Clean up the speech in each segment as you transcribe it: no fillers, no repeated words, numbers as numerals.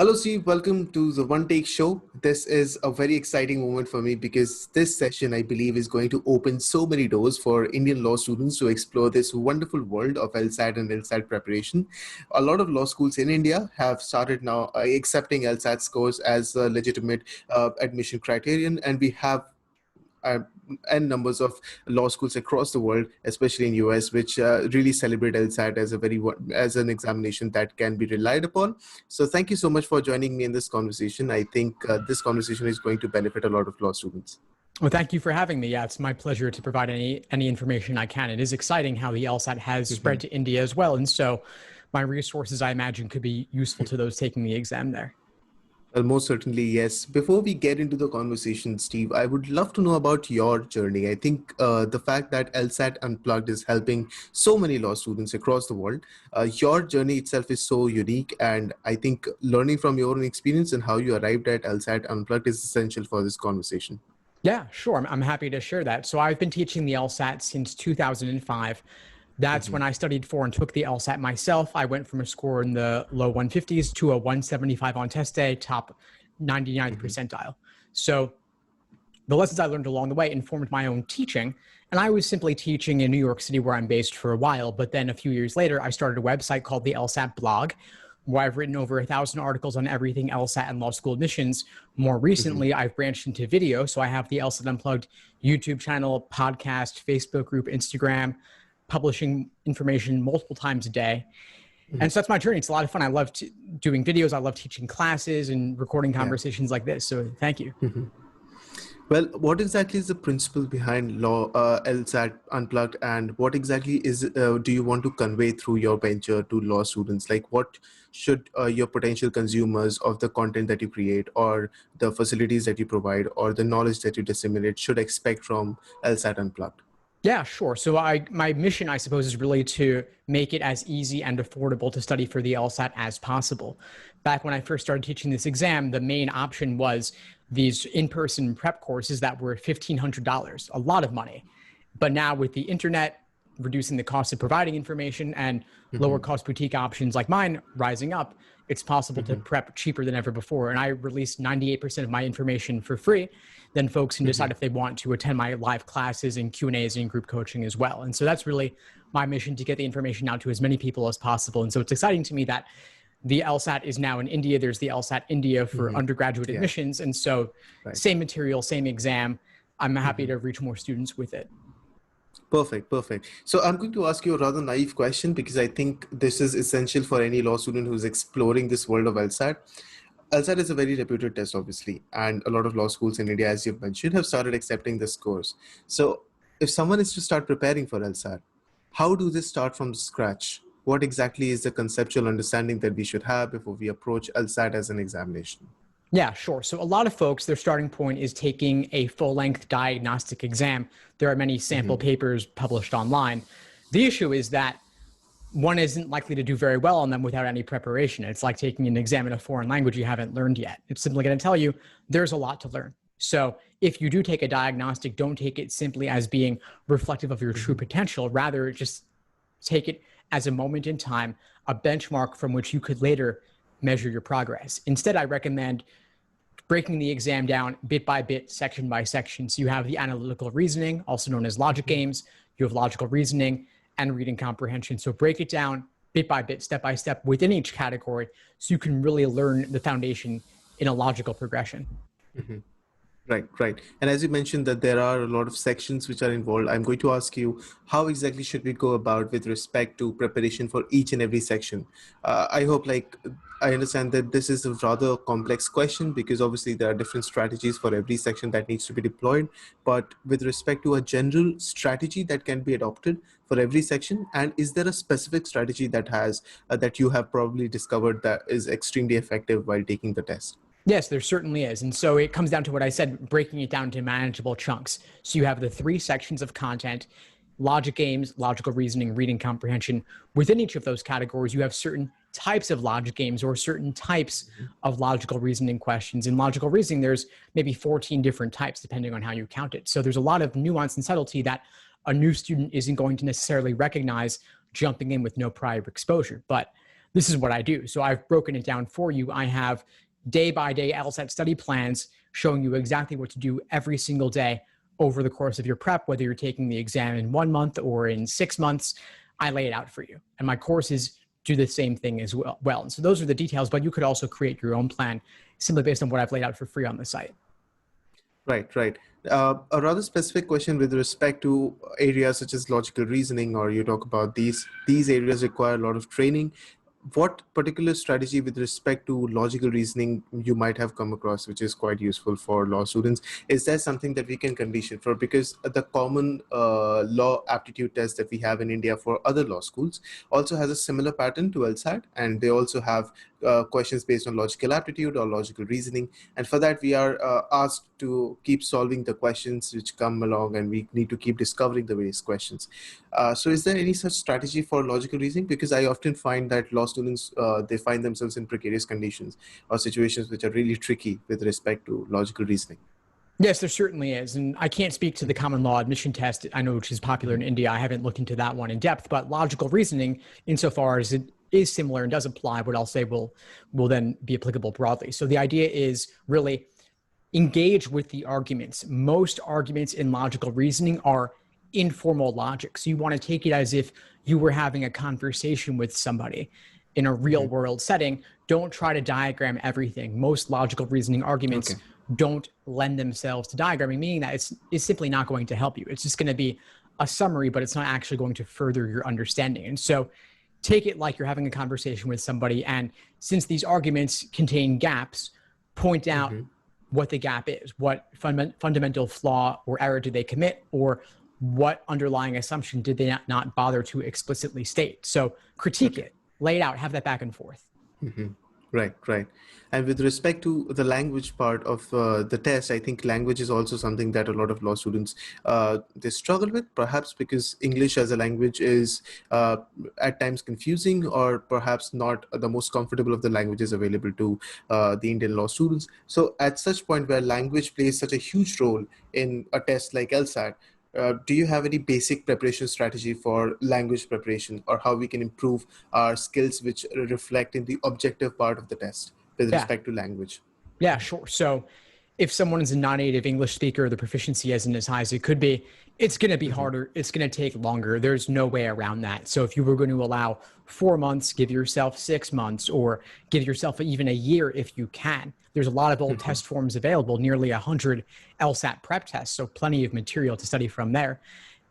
Hello, Steve. Welcome to the One Take Show. This is a very exciting moment for me because this session, I believe, is going to open so many doors for Indian law students to explore this wonderful world of LSAT and LSAT preparation. A lot of law schools in India have started now accepting LSAT scores as a legitimate admission criterion, and we have uh, n numbers of law schools across the world, especially in US, which really celebrate LSAT as as an examination that can be relied upon. So thank you so much for joining me in this conversation. I think this conversation is going to benefit a lot of law students. Well, thank you for having me. Yeah, it's my pleasure to provide any information I can. It is exciting how the LSAT has spread to India as well. And so my resources, I imagine, could be useful to those taking the exam there. Well, most certainly, yes. Before we get into the conversation, Steve, I would love to know about your journey. I think the fact that LSAT Unplugged is helping so many law students across the world, your journey itself is so unique. And I think learning from your own experience and how you arrived at LSAT Unplugged is essential for this conversation. Yeah, sure. I'm happy to share that. So I've been teaching the LSAT since 2005. That's when I studied for and took the LSAT myself. I went from a score in the low 150s to a 175 on test day, top 99th percentile. So the lessons I learned along the way informed my own teaching. And I was simply teaching in New York City where I'm based for a while. But then a few years later, I started a website called the LSAT blog, where I've written over 1,000 articles on everything LSAT and law school admissions. More recently, I've branched into video. So I have the LSAT Unplugged YouTube channel, podcast, Facebook group, Instagram, publishing information multiple times a day. And so that's my journey. It's a lot of fun. I love doing videos. I love teaching classes and recording conversations like this. So thank you. Well, what exactly is the principle behind law LSAT Unplugged, and what exactly is do you want to convey through your venture to law students? Like, what should your potential consumers of the content that you create, or the facilities that you provide, or the knowledge that you disseminate should expect from LSAT Unplugged? Yeah, sure. So my mission, I suppose, is really to make it as easy and affordable to study for the LSAT as possible. Back when I first started teaching this exam, the main option was these in-person prep courses that were $1,500, a lot of money. But now with the internet reducing the cost of providing information and lower cost boutique options like mine rising up, it's possible to prep cheaper than ever before. And I release 98% of my information for free. Then folks can decide if they want to attend my live classes and Q&As and group coaching as well. And so that's really my mission, to get the information out to as many people as possible. And so it's exciting to me that the LSAT is now in India. There's the LSAT-India for undergraduate admissions. And so same material, same exam. I'm happy to reach more students with it. Perfect, perfect. So I'm going to ask you a rather naive question, because I think this is essential for any law student who's exploring this world of LSAT. LSAT is a very reputed test, obviously, and a lot of law schools in India, as you've mentioned, have started accepting the scores. So if someone is to start preparing for LSAT, how do they start from scratch? What exactly is the conceptual understanding that we should have before we approach LSAT as an examination? Yeah, sure. So a lot of folks, their starting point is taking a full-length diagnostic exam. There are many sample papers published online. The issue is that one isn't likely to do very well on them without any preparation. It's like taking an exam in a foreign language you haven't learned yet. It's simply going to tell you there's a lot to learn. So if you do take a diagnostic, don't take it simply as being reflective of your true potential. Rather, just take it as a moment in time, a benchmark from which you could later measure your progress. Instead, I recommend breaking the exam down bit by bit, section by section. So you have the analytical reasoning, also known as logic games. You have logical reasoning and reading comprehension. So break it down bit by bit, step by step within each category, so you can really learn the foundation in a logical progression. Right, right. And as you mentioned that there are a lot of sections which are involved, I'm going to ask you, how exactly should we go about with respect to preparation for each and every section? I hope, I understand that this is a rather complex question, because obviously there are different strategies for every section that needs to be deployed. But with respect to a general strategy that can be adopted for every section, and is there a specific strategy that that you have probably discovered that is extremely effective while taking the test? Yes, there certainly is. And so it comes down to what I said, breaking it down to manageable chunks. So you have the 3 sections of content: logic games, logical reasoning, reading comprehension. Within each of those categories, you have certain types of logic games or certain types of logical reasoning questions. In logical reasoning, there's maybe 14 different types, depending on how you count it. So there's a lot of nuance and subtlety that a new student isn't going to necessarily recognize jumping in with no prior exposure. But this is what I do. So I've broken it down for you. I have day by day LSAT study plans showing you exactly what to do every single day over the course of your prep, whether you're taking the exam in 1 month or in 6 months. I lay it out for you. And my courses do the same thing as well. And so those are the details, but you could also create your own plan simply based on what I've laid out for free on the site. Right, right. A rather specific question with respect to areas such as logical reasoning, or you talk about these areas require a lot of training. What particular strategy with respect to logical reasoning you might have come across, which is quite useful for law students? Is there something that we can condition for? Because the common law aptitude test that we have in India for other law schools also has a similar pattern to LSAT, and they also have questions based on logical aptitude or logical reasoning. And for that, we are asked to keep solving the questions which come along, and we need to keep discovering the various questions. So is there any such strategy for logical reasoning? Because I often find that law students, they find themselves in precarious conditions or situations which are really tricky with respect to logical reasoning. Yes, there certainly is. And I can't speak to the common law admission test, I know, which is popular in India. I haven't looked into that one in depth, but logical reasoning, insofar as it is similar and does apply, what I'll say will then be applicable broadly. So the idea is really engage with the arguments. Most arguments in logical reasoning are informal logic. So you want to take it as if you were having a conversation with somebody in a real world setting. Don't try to diagram everything. Most logical reasoning arguments don't lend themselves to diagramming, meaning that it's simply not going to help you. It's just going to be a summary, but it's not actually going to further your understanding. And so take it like you're having a conversation with somebody. And since these arguments contain gaps, point out what the gap is, what fundamental flaw or error did they commit, or what underlying assumption did they not bother to explicitly state. So critique it, lay it out, have that back and forth. Right, right. And with respect to the language part of the test, I think language is also something that a lot of law students they struggle with, perhaps because English as a language is at times confusing, or perhaps not the most comfortable of the languages available to the Indian law students. So at such point where language plays such a huge role in a test like LSAT, do you have any basic preparation strategy for language preparation, or how we can improve our skills which reflect in the objective part of the test with respect to language? Yeah, sure. So if someone is a non-native English speaker, the proficiency isn't as high as it could be, it's going to be harder. It's going to take longer. There's no way around that. So if you were going to allow 4 months, give yourself 6 months, or give yourself even a year if you can. There's a lot of old test forms available, nearly 100 LSAT prep tests, so plenty of material to study from there.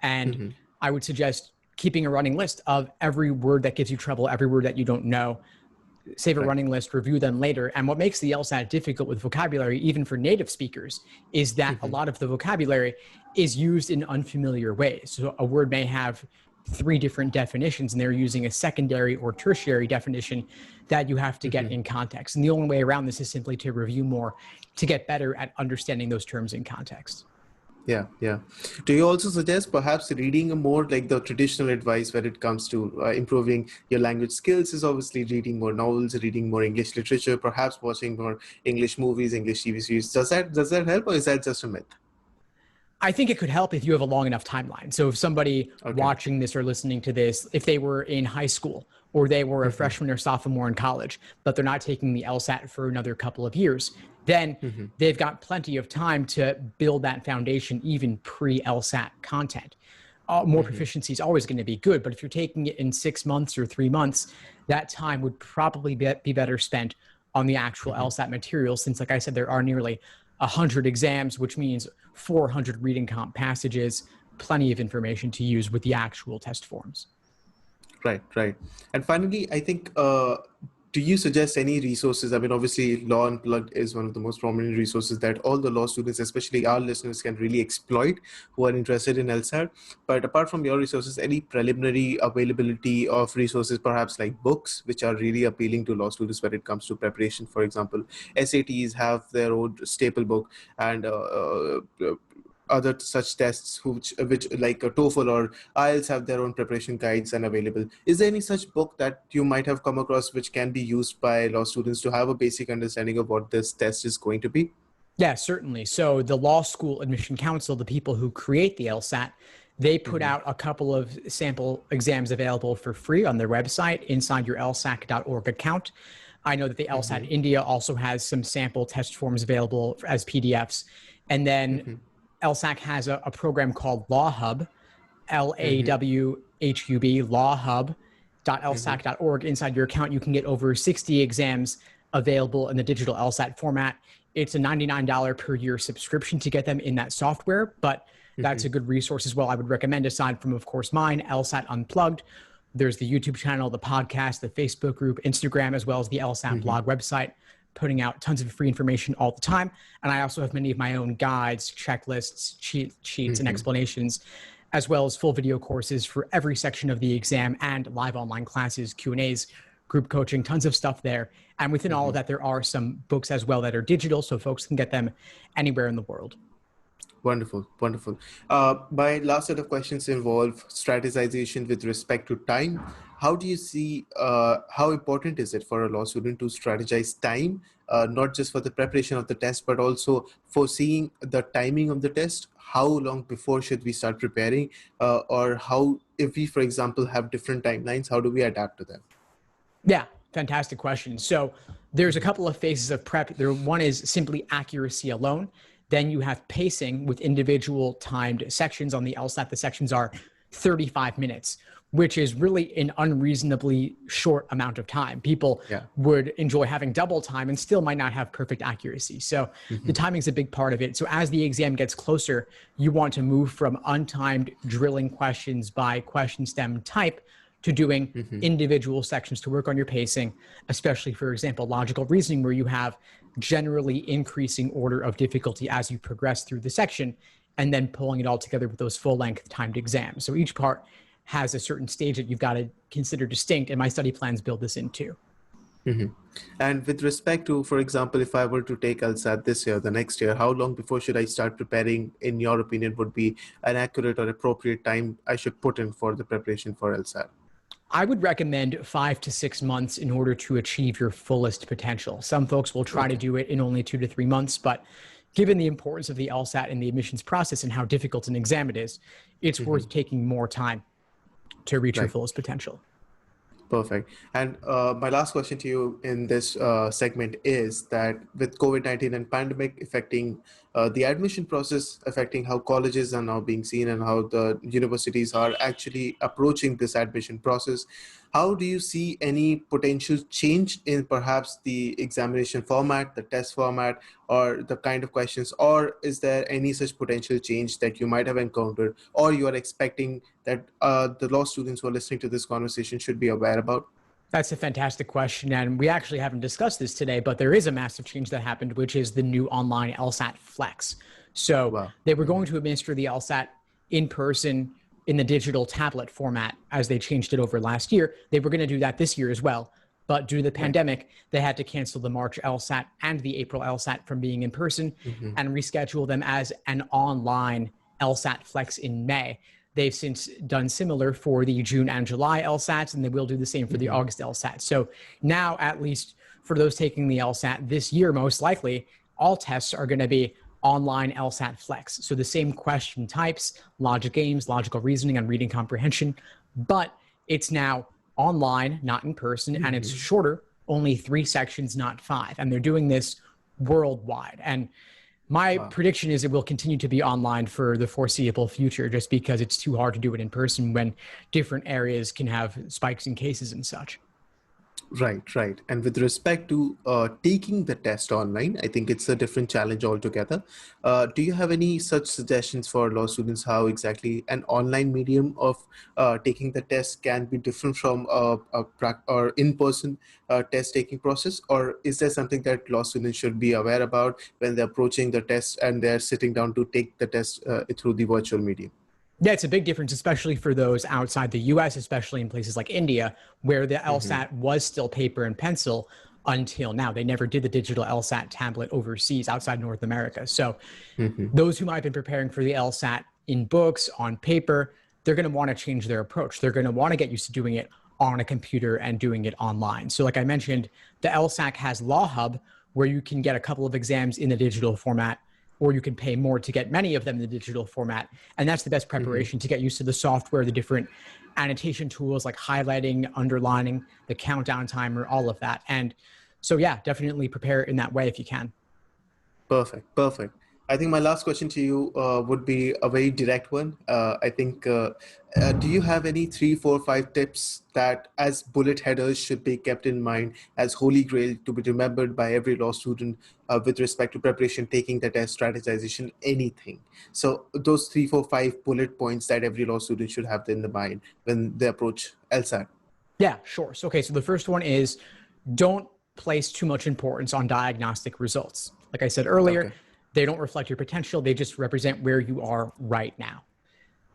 And I would suggest keeping a running list of every word that gives you trouble, every word that you don't know. Save a running list, review them later. And what makes the LSAT difficult with vocabulary, even for native speakers, is that a lot of the vocabulary is used in unfamiliar ways. So a word may have 3 different definitions, and they're using a secondary or tertiary definition that you have to get in context. And the only way around this is simply to review more to get better at understanding those terms in context. Yeah, yeah. Do you also suggest perhaps reading a more like the traditional advice when it comes to improving your language skills is obviously reading more novels, reading more English literature, perhaps watching more English movies, English TV series? Does that help, or is that just a myth? I think it could help if you have a long enough timeline. So if somebody watching this or listening to this, if they were in high school or they were a freshman or sophomore in college, but they're not taking the LSAT for another couple of years, then they've got plenty of time to build that foundation, even pre-LSAT content. More proficiency is always going to be good, but if you're taking it in 6 months or 3 months, that time would probably be better spent on the actual LSAT material, since, like I said, there are nearly 100 exams, which means 400 reading comp passages, plenty of information to use with the actual test forms. Right, right. And finally, I think, do you suggest any resources? I mean, obviously, Law Unplugged is one of the most prominent resources that all the law students, especially our listeners, can really exploit who are interested in LSAT. But apart from your resources, any preliminary availability of resources, perhaps like books, which are really appealing to law students when it comes to preparation? For example, SATs have their own staple book, and other such tests which like a TOEFL or IELTS have their own preparation guides and available. Is there any such book that you might have come across which can be used by law students to have a basic understanding of what this test is going to be? Yeah, certainly. So the Law School Admission Council, the people who create the LSAT, They put out a couple of sample exams available for free on their website inside your lsac.org account. I know that the LSAT India also has some sample test forms available as PDFs. And then LSAC has a program called Law Hub, LAWHUB, lawhub.lsac.org. Inside your account, you can get over 60 exams available in the digital LSAT format. It's a $99 per year subscription to get them in that software, but that's a good resource as well. I would recommend, aside from, of course, mine, LSAT Unplugged. There's the YouTube channel, the podcast, the Facebook group, Instagram, as well as the LSAT blog website, putting out tons of free information all the time. And I also have many of my own guides, checklists, cheat sheets, and explanations, as well as full video courses for every section of the exam and live online classes, Q&As, group coaching, tons of stuff there. And within all of that, there are some books as well that are digital, so folks can get them anywhere in the world. Wonderful, wonderful. My last set of questions involve strategization with respect to time. How do you see, how important is it for a law student to strategize time, not just for the preparation of the test, but also foreseeing the timing of the test? How long before should we start preparing? Or how, if we, for example, have different timelines, how do we adapt to them? Yeah, fantastic question. So there's a couple of phases of prep. One is simply accuracy alone. Then you have pacing with individual timed sections. On the LSAT, the sections are 35 minutes, which is really an unreasonably short amount of time. People would enjoy having double time and still might not have perfect accuracy. So the timing is a big part of it. So as the exam gets closer, you want to move from untimed drilling questions by question stem type to doing individual sections to work on your pacing, especially, for example, logical reasoning, where you have generally increasing order of difficulty as you progress through the section, and then pulling it all together with those full-length timed exams. So each part has a certain stage that you've got to consider distinct, and my study plans build this in too. And with respect to, for example, if I were to take LSAT this year, the next year, how long before should I start preparing, in your opinion, would be an accurate or appropriate time I should put in for the preparation for LSAT? I would recommend 5 to 6 months in order to achieve your fullest potential. Some folks will try to do it in only 2 to 3 months, but given the importance of the LSAT and the admissions process and how difficult an exam it is, it's worth taking more time to reach your fullest potential. Perfect. And my last question to you in this segment is that with COVID-19 and pandemic affecting the admission process, affecting how colleges are now being seen and how the universities are actually approaching this admission process, how do you see any potential change in perhaps the examination format, the test format, or the kind of questions, or is there any such potential change that you might have encountered or you are expecting that the law students who are listening to this conversation should be aware about? That's a fantastic question. And we actually haven't discussed this today, but there is a massive change that happened, which is the new online LSAT Flex. So they were going to administer the LSAT in person in the digital tablet format as they changed it over last year. They were going to do that this year as well. But due to the pandemic, they had to cancel the March LSAT and the April LSAT from being in person and reschedule them as an online LSAT Flex in May. They've since done similar for the June and July LSATs, and they will do the same for the August LSAT. So now, at least for those taking the LSAT this year, most likely, all tests are going to be online LSAT Flex. So the same question types, logic games, logical reasoning, and reading comprehension, but it's now online, not in person, and it's shorter, only 3 sections, not 5. And they're doing this worldwide. And my prediction is it will continue to be online for the foreseeable future, just because it's too hard to do it in person when different areas can have spikes in cases and such. Right, right. And with respect to taking the test online, I think it's a different challenge altogether. Do you have any such suggestions for law students how exactly an online medium of taking the test can be different from or in-person test taking process? Or is there something that law students should be aware about when they're approaching the test and they're sitting down to take the test through the virtual medium? Yeah, it's a big difference, especially for those outside the US, especially in places like India, where the LSAT was still paper and pencil until now. They never did the digital LSAT tablet overseas outside North America. So those who might have been preparing for the LSAT in books, on paper, they're going to want to change their approach. They're going to want to get used to doing it on a computer and doing it online. So like I mentioned, the LSAC has Law Hub, where you can get a couple of exams in the digital format or you can pay more to get many of them in the digital format. And that's the best preparation to get used to the software, the different annotation tools like highlighting, underlining, the countdown timer, all of that. And so, yeah, definitely prepare in that way if you can. Perfect, perfect. I think my last question to you would be a very direct one. I think, do you have any 3, 4, 5 tips that, as bullet headers, should be kept in mind as holy grail to be remembered by every law student with respect to preparation, taking the test, strategization, anything? So those 3, 4, 5 bullet points that every law student should have in the mind when they approach LSAT. Yeah, sure. So, okay, so the first one is don't place too much importance on diagnostic results. Like I said earlier, Okay. they don't reflect your potential, they just represent where you are right now.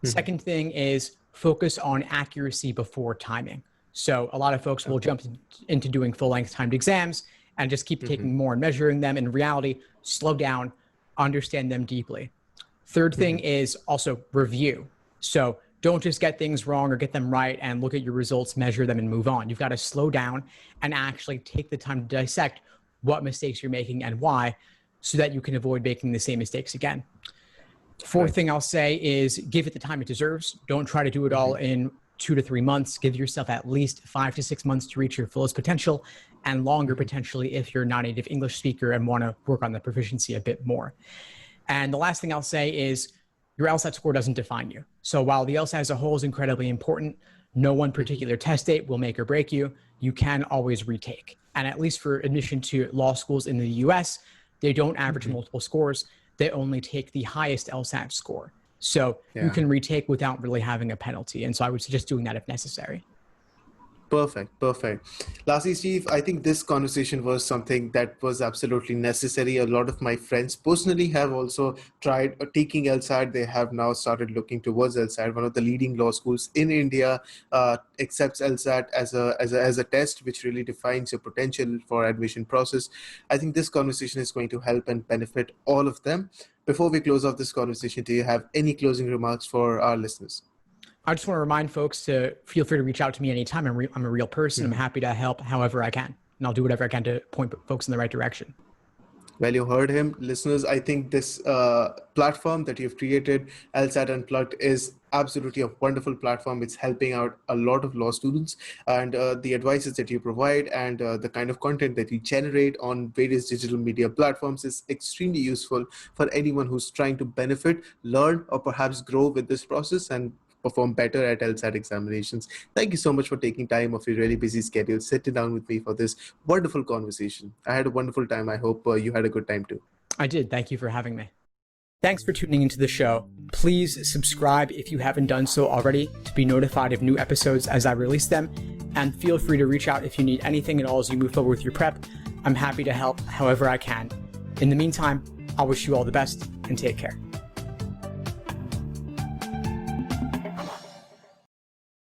Second thing is focus on accuracy before timing. So a lot of folks will jump into doing full length timed exams and just keep taking more and measuring them. In reality, slow down, understand them deeply. Third thing is also review. So don't just get things wrong or get them right and look at your results, measure them, and move on. You've got to slow down and actually take the time to dissect what mistakes you're making and why, so that you can avoid making the same mistakes again. Fourth thing I'll say is give it the time it deserves. Don't try to do it all in 2 to 3 months. Give yourself at least 5 to 6 months to reach your fullest potential, and longer potentially if you're a non-native English speaker and want to work on the proficiency a bit more. And the last thing I'll say is your LSAT score doesn't define you. So while the LSAT as a whole is incredibly important, no one particular test date will make or break you. You can always retake. And at least for admission to law schools in the US, they don't average multiple scores. They only take the highest LSAT score. So you can retake without really having a penalty. And so I would suggest doing that if necessary. Perfect, perfect. Lastly, Steve, I think this conversation was something that was absolutely necessary. A lot of my friends personally have also tried taking LSAT. They have now started looking towards LSAT. One of the leading law schools in India accepts LSAT as a test, which really defines your potential for admission process. I think this conversation is going to help and benefit all of them. Before we close off this conversation, do you have any closing remarks for our listeners? I just want to remind folks to feel free to reach out to me anytime. I'm a real person. I'm happy to help however I can. And I'll do whatever I can to point folks in the right direction. Well, you heard him. Listeners, I think this platform that you've created, LSAT Unplugged, is absolutely a wonderful platform. It's helping out a lot of law students, and the advices that you provide and the kind of content that you generate on various digital media platforms is extremely useful for anyone who's trying to benefit, learn, or perhaps grow with this process and perform better at LSAT examinations. Thank you so much for taking time off your really busy schedule, sitting down with me for this wonderful conversation. I had a wonderful time. I hope you had a good time too. I did. Thank you for having me. Thanks for tuning into the show. Please subscribe if you haven't done so already to be notified of new episodes as I release them. And feel free to reach out if you need anything at all as you move forward with your prep. I'm happy to help however I can. In the meantime, I'll wish you all the best and take care.